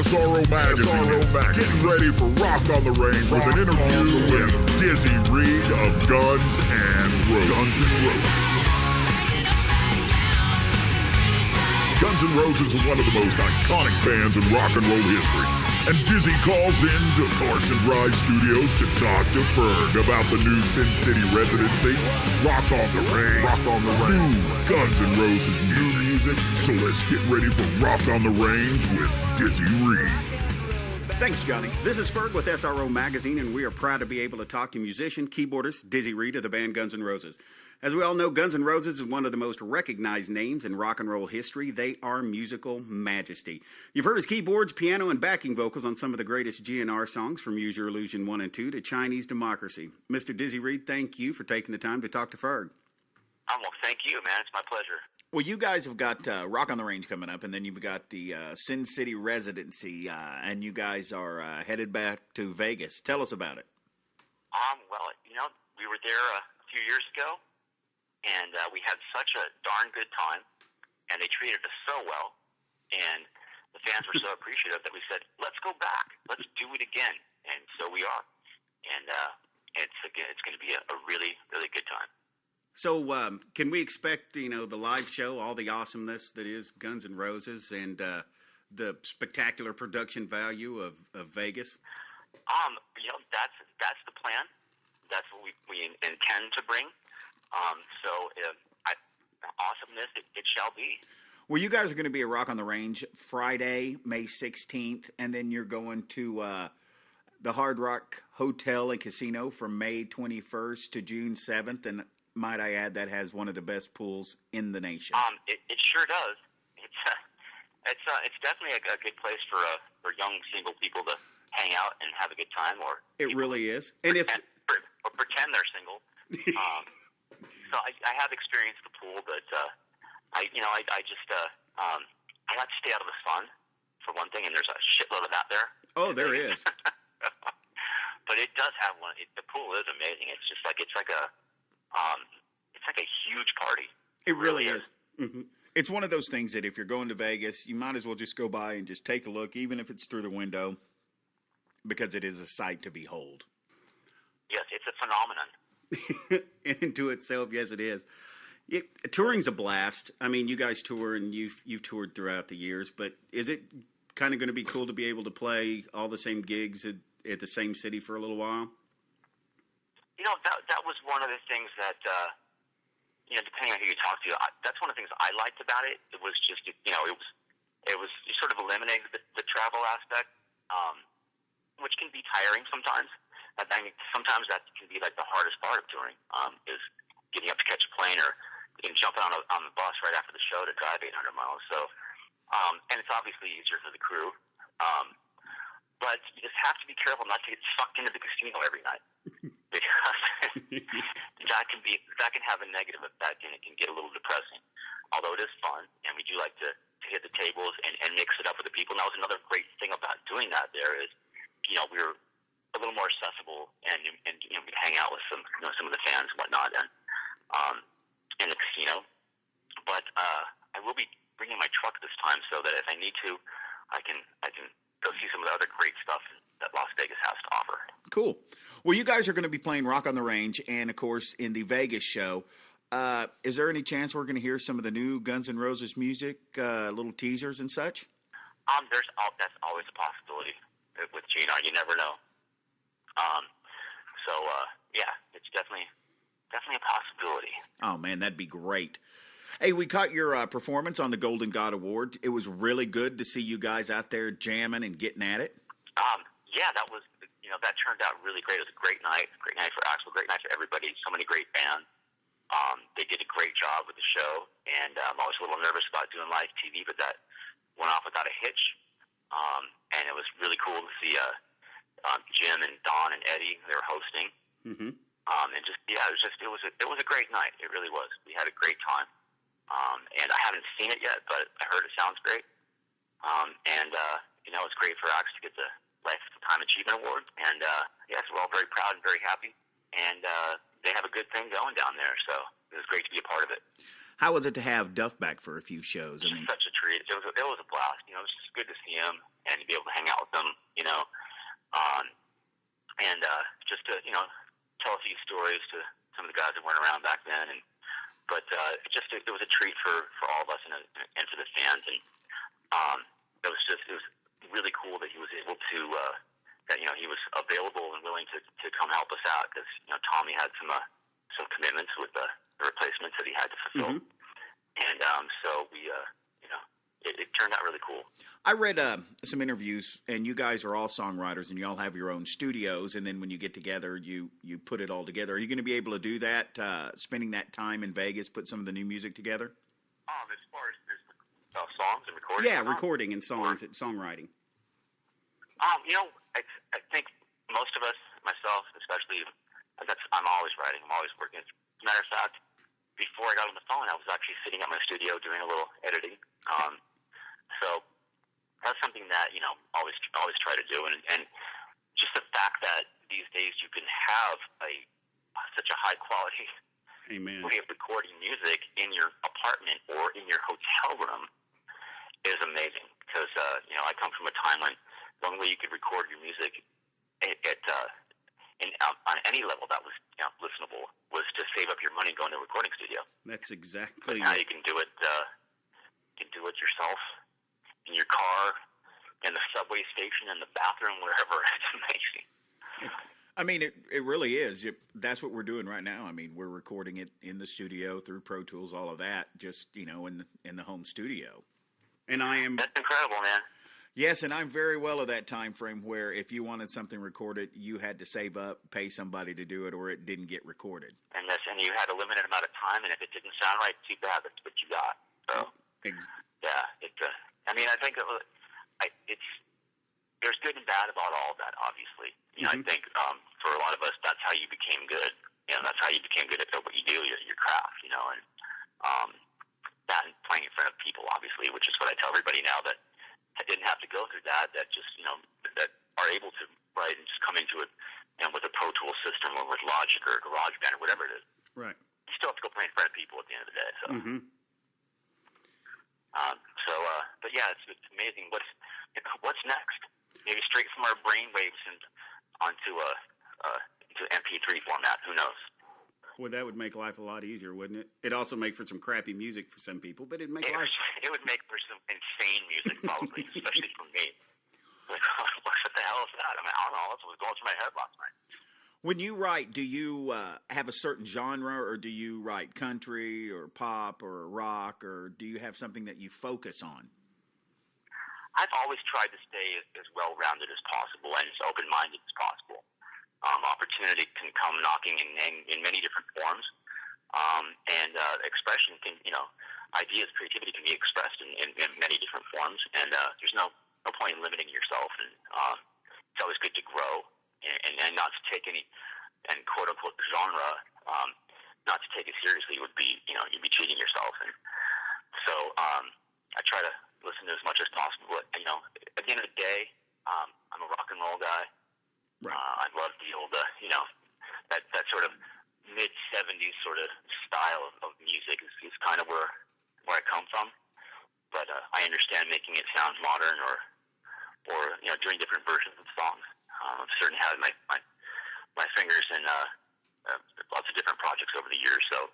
SRO Magazine. Getting ready for Rock on the Range with an interview with Dizzy Reed of Guns N' Roses. Guns N' Roses is one of the most iconic bands in rock and roll history. And Dizzy calls in to Carson Drive Studios to talk to Ferg about the new Sin City residency, Rock on the Range. New Guns N' Roses new music. So let's get ready for Rock on the Range with Dizzy Reed. Thanks, Johnny. This is Ferg with SRO Magazine, and we are proud to be able to talk to musician, keyboardist Dizzy Reed of the band Guns N' Roses. As we all know, Guns N' Roses is one of the most recognized names in rock and roll history. They are musical majesty. You've heard his keyboards, piano, and backing vocals on some of the greatest GNR songs, from Use Your Illusion 1 and 2 to Chinese Democracy. Mr. Dizzy Reed, thank you for taking the time to talk to Ferg. Well, thank you, man. It's my pleasure. Well, you guys have got Rock on the Range coming up, and then you've got the Sin City residency, and you guys are headed back to Vegas. Tell us about it. Well, we were there a few years ago, and we had such a darn good time, and they treated us so well, and the fans were so appreciative that we said, let's go back. Let's do it again. And so we are. And it's going to be a really, really good time. So can we expect, the live show, all the awesomeness that is Guns N' Roses, and the spectacular production value of Vegas? That's the plan. That's what we intend to bring. Awesomeness, it shall be. Well, you guys are going to be at Rock on the Range Friday, May 16th, and then you're going to the Hard Rock Hotel and Casino from May 21st to June 7th, and might I add, that has one of the best pools in the nation. It sure does. It's definitely a good place for young single people to hang out and have a good time, or it really is. And pretend they're single. So I have experienced the pool, but I like to stay out of the sun for one thing, and there's a shitload of that there. Oh, there is. But it does have one. The pool is amazing. It's just like it's like a huge party. It really is. Mm-hmm. It's one of those things that if you're going to Vegas, you might as well just go by and just take a look, even if it's through the window, because it is a sight to behold. Yes, it's a phenomenon. Into itself, yes, it is. Touring's a blast. I mean, you guys tour, and you've toured throughout the years, but is it kind of going to be cool to be able to play all the same gigs at the same city for a little while? That was one of the things that, depending on who you talk to, that's one of the things I liked about it. It was just, it was you sort of eliminated the travel aspect, which can be tiring sometimes. I mean, sometimes that can be like the hardest part of touring, is getting up to catch a plane or jumping on the bus right after the show to drive 800 miles. So, and it's obviously easier for the crew. But you just have to be careful not to get sucked into the casino every night, because that can have a negative effect, and it can get a little depressing. Although it is fun, and we do like to hit the tables and mix it up with the people. And that was another great thing about doing that. There is, we were a little more accessible, and we'd hang out with some of the fans and whatnot, and in the casino. But I will be bringing my truck this time, so that if I need to, I can go see some of the other great stuff that Las Vegas has to offer. Cool. Well, you guys are going to be playing Rock on the Range, and of course in the Vegas show. Is there any chance we're going to hear some of the new Guns N' Roses music, little teasers and such? That's always a possibility with GNR. You never know. Yeah, it's definitely a possibility. Oh man, that'd be great. Hey, we caught your performance on the Golden God Award. It was really good to see you guys out there jamming and getting at it. Yeah, that was, that turned out really great. It was a great night for Axl, great night for everybody. So many great bands. They did a great job with the show, and I'm always a little nervous about doing live TV, but that went off without a hitch. And it was really cool to see Jim and Don and Eddie. They were hosting. Mm-hmm. It was a great night. It really was. We had a great time. And I haven't seen it yet, but I heard it sounds great. It's great for Axl to get the Lifetime Achievement Award. And yes, we're all very proud and very happy. And they have a good thing going down there, so it was great to be a part of it. How was it to have Duff back for a few shows? I mean, such a treat. It was a blast. You know, it was just good to see him and to be able to hang out with him. You know, and just to tell a few stories to some of the guys that weren't around back then. But it was a treat for all of us and for the fans. And it was really cool that he was able to that he was available and willing to come help us out, because Tommy had some commitments with the replacements that he had to fulfill. And so we it turned out really cool. I read some interviews, and you guys are all songwriters, and you all have your own studios, and then when you get together, you put it all together. Are you going to be able to do that, spending that time in Vegas, put some of the new music together? As far as songs and recording? Yeah, recording and songwriting. I think most of us, myself especially, I'm always writing. I'm always working. As a matter of fact, before I got on the phone, I was actually sitting at my studio doing a little editing. So that's something that always try to do, and just the fact that these days you can have such a high quality way of recording music in your apartment or in your hotel room is amazing. Because I come from a time when the only way you could record your music on any level that was listenable was to save up your money going to a recording studio. That's exactly. But now you can do it. You can do it yourself in your car, in the subway station, in the bathroom, wherever. It's amazing. I mean, it really is. That's what we're doing right now. I mean, we're recording it in the studio through Pro Tools, all of that, just in the home studio. And I am. That's incredible, man. Yes, and I'm very well of that time frame where if you wanted something recorded, you had to save up, pay somebody to do it, or it didn't get recorded. And you had a limited amount of time, and if it didn't sound right, too bad. That's what you got. So yeah, I think there's good and bad about all of that. Obviously, I think for a lot of us, that's how you became good. That's how you became good at what you do, your craft. And that and playing in front of people, obviously, which is what I tell everybody now that. I didn't have to go through that just, that are able to write and just come into it with a Pro Tools system or with Logic or GarageBand or whatever it is. Right. You still have to go play in front of people at the end of the day. So, but yeah, it's amazing. What's next? Maybe straight from our brain waves and onto into MP3 format. Who knows? Well, that would make life a lot easier, wouldn't it? It'd also make for some crappy music for some people, but it would make for some insane music, probably, especially for me. Like, what the hell is that? I don't know. That's what was going through my head last night. When you write, do you have a certain genre, or do you write country or pop or rock, or do you have something that you focus on? I've always tried to stay as well-rounded as possible and as open-minded as possible. Opportunity can come knocking in many different forms, and expression can, ideas, creativity can be expressed in many different forms, and there's no point in limiting yourself, and it's always good to grow and not to take any, and quote-unquote genre, not to take it seriously would be, you'd be cheating yourself, and so I try to listen to as much as possible, but, at the end of the day, I'm a rock and roll guy. Right. I love the old, that sort of mid-'70s sort of style of music is kind of where I come from. But I understand making it sound modern or doing different versions of songs. I've certainly had my fingers in lots of different projects over the years. So,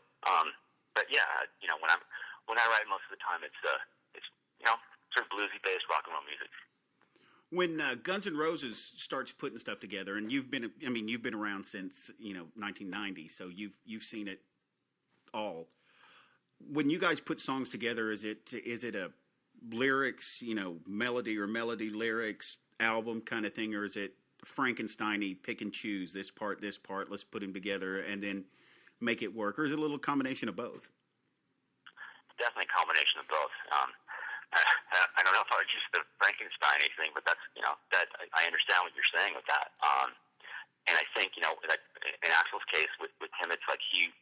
but yeah, when I write, most of the time it's sort of bluesy-based rock and roll music. When Guns N' Roses starts putting stuff together, and you've been around since 1990, so you've seen it all. When you guys put songs together, is it a lyrics, melody or melody lyrics album kind of thing, or is it Frankenstein-y, pick and choose this part, let's put them together and then make it work, or is it a little combination of both? Definitely a combination of both. I don't know if I would use the Frankenstein thing, but that's, that I understand what you're saying with that. And I think, that in Axl's case with him, it's like he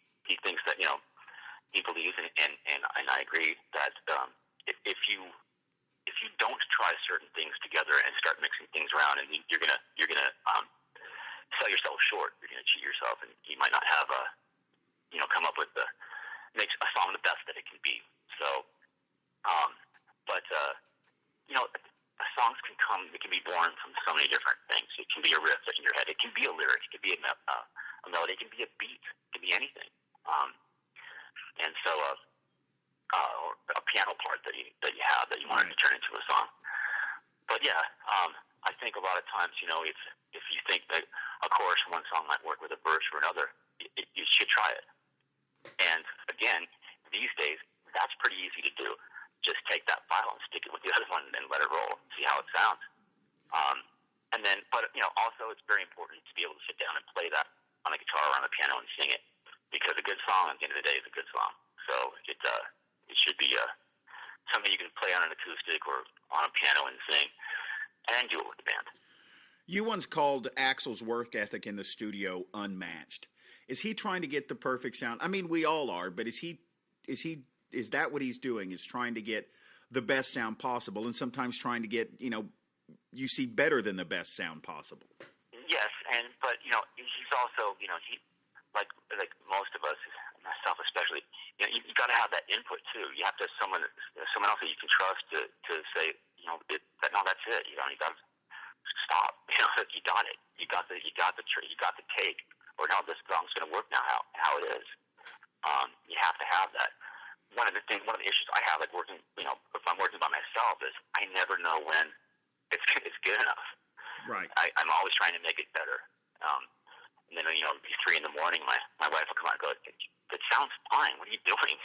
thinks that, he believes and I agree that if you don't try certain things together and start mixing things around, and you're gonna sell yourself short. You're gonna cheat yourself, and you might not have come up with the makes a song the best that it can be. So, songs can be born from so many different things. It can be a riff in your head. It can be a lyric. It can be a melody. It can be a beat. It can be anything. Or a piano part that you have that you wanted to turn into a song. But yeah, I think a lot of times, if you think that a chorus from one song might work with a verse for another, you should try it. And again, these days, that's pretty easy to do. Just take that file and stick it with the other one and let it roll, see how it sounds. Also it's very important to be able to sit down and play that on a guitar or on a piano and sing it, because a good song at the end of the day is a good song. So it should be something you can play on an acoustic or on a piano and sing, and do it with the band. You once called Axl's work ethic in the studio unmatched. Is he trying to get the perfect sound? I mean, we all are, but is that what he's doing? Is trying to get the best sound possible, and sometimes trying to get, you see better than the best sound possible. Yes, but he's also, he like most of us, myself especially, you got to have that input too. You have to have someone else that you can trust to say, no, that's it. You got to stop. You got it. You got the take. Or no, this song's going to work now. How it is. You have to have that. One of the issues I have, like working, if I'm working by myself, is I never know when it's good enough. Right. I'm always trying to make it better. And then, it'll be 3 a.m. My wife will come out and go, it sounds fine. What are you doing?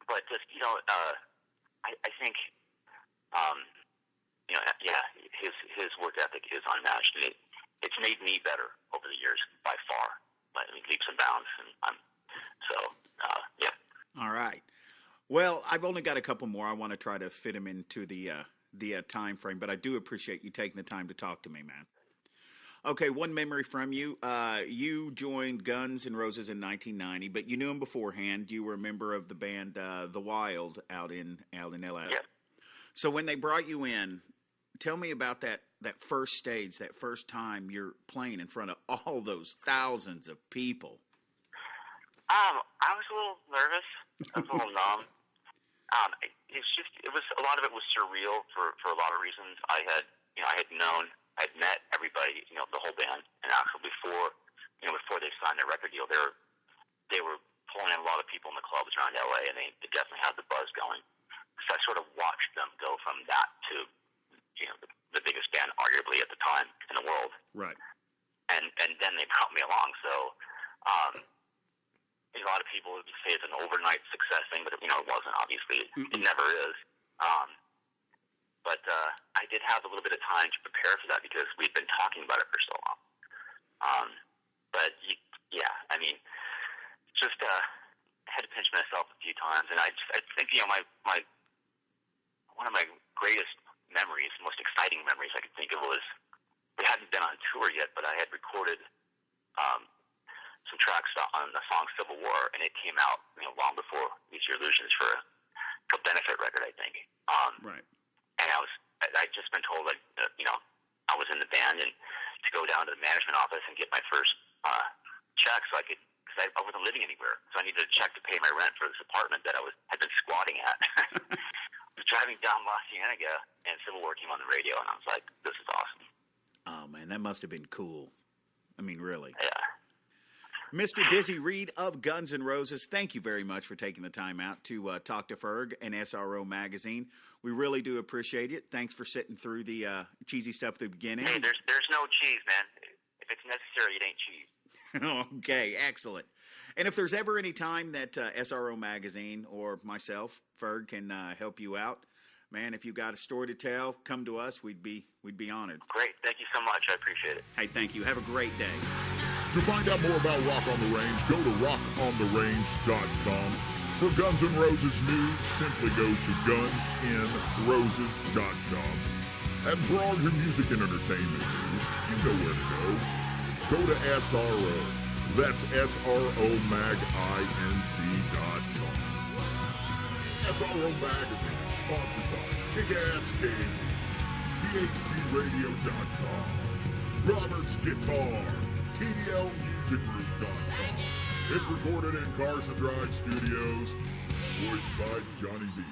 But just, I think, his work ethic is unmatched. And it's made me better over the years by far. Leaps and bounds. And yeah. All right. Well, I've only got a couple more. I want to try to fit them into the time frame, but I do appreciate you taking the time to talk to me, man. Okay, one memory from you. You joined Guns N' Roses in 1990, but you knew him beforehand. You were a member of the band The Wild out in L.A. Yeah. So when they brought you in, tell me about that first stage, that first time you're playing in front of all those thousands of people. I was a little nervous. I was a little numb. It was a lot of it was surreal for a lot of reasons. I had met everybody, the whole band, and Axl before they signed their record deal. They were pulling in a lot of people in the clubs around LA, and they definitely had the buzz going. So I sort of watched them go from that to the biggest band arguably at the time in the world. Right. And then they brought me along. So a lot of people would say it's an overnight success thing, but it wasn't. Obviously, it never is. But I did have a little bit of time to prepare for that because we'd been talking about it for so long. Had to pinch myself a few times, and I think one of my greatest memories, most exciting memories I could think of was we hadn't been on tour yet, but I had recorded some tracks on the song Civil War, and it came out long before Use Your Illusions for a benefit record, I think. Right. And I'd just been told that I was in the band, and to go down to the management office and get my first check so because I wasn't living anywhere, so I needed a check to pay my rent for this apartment that had been squatting at. I was driving down La Cienega, and Civil War came on the radio, and I was like, this is awesome. Oh, man, that must have been cool. I mean, really. Yeah. Mr. Dizzy Reed of Guns N' Roses, thank you very much for taking the time out to talk to Ferg and SRO Magazine. We really do appreciate it. Thanks for sitting through the cheesy stuff at the beginning. Hey, there's no cheese, man. If it's necessary, it ain't cheese. Okay, excellent. And if there's ever any time that SRO Magazine or myself, Ferg, can help you out, man, if you've got a story to tell, come to us. We'd be honored. Great. Thank you so much. I appreciate it. Hey, thank you. Have a great day. To find out more about Rock on the Range, go to rockontherange.com. For Guns N' Roses news, simply go to gunsnroses.com. And for all your music and entertainment news, you know where to go. Go to SRO. That's SROMagInc.com. SRO Magazine is sponsored by Kick-Ass Gaming, PhDRadio.com, Robert's Guitar, TDLMusicGroup.com, It's recorded in Carson Drive Studios. Voiced by Johnny V.